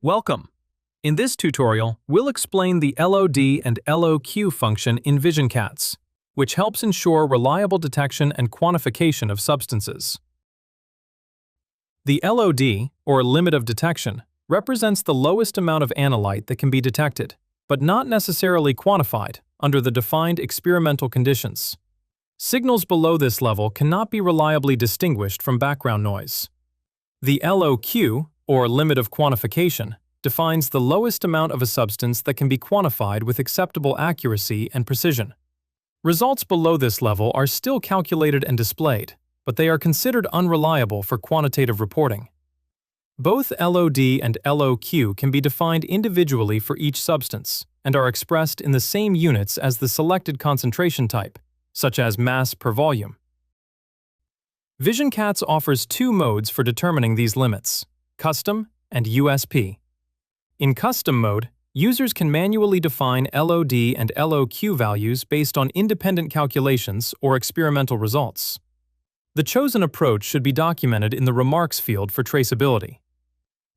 Welcome! In this tutorial, we'll explain the LOD and LOQ function in visionCATS, which helps ensure reliable detection and quantification of substances. The LOD, or limit of detection, represents the lowest amount of analyte that can be detected, but not necessarily quantified, under the defined experimental conditions. Signals below this level cannot be reliably distinguished from background noise. The LOQ, or limit of quantification, defines the lowest amount of a substance that can be quantified with acceptable accuracy and precision. Results below this level are still calculated and displayed, but they are considered unreliable for quantitative reporting. Both LOD and LOQ can be defined individually for each substance and are expressed in the same units as the selected concentration type, such as mass per volume. visionCATS offers two modes for determining these limits: Custom and USP. In Custom mode, users can manually define LOD and LOQ values based on independent calculations or experimental results. The chosen approach should be documented in the Remarks field for traceability.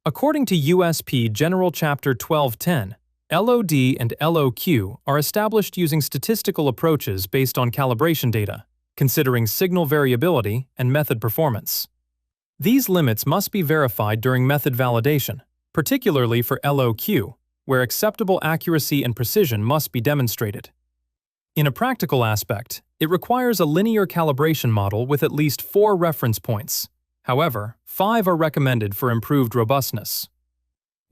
According to USP General Chapter 1210, LOD and LOQ are established using statistical approaches based on calibration data, considering signal variability and method performance. These limits must be verified during method validation, particularly for LOQ, where acceptable accuracy and precision must be demonstrated. In a practical aspect, it requires a linear calibration model with at least 4 reference points. However, 5 are recommended for improved robustness.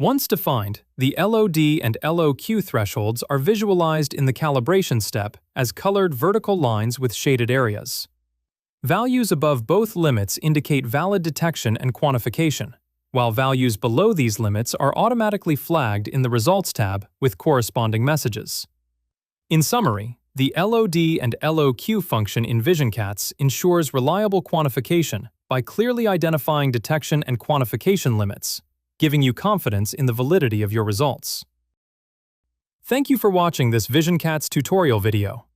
Once defined, the LOD and LOQ thresholds are visualized in the calibration step as colored vertical lines with shaded areas. Values above both limits indicate valid detection and quantification, while values below these limits are automatically flagged in the Results tab with corresponding messages. In summary, the LOD and LOQ function in visionCATS ensures reliable quantification by clearly identifying detection and quantification limits, giving you confidence in the validity of your results. Thank you for watching this visionCATS tutorial video.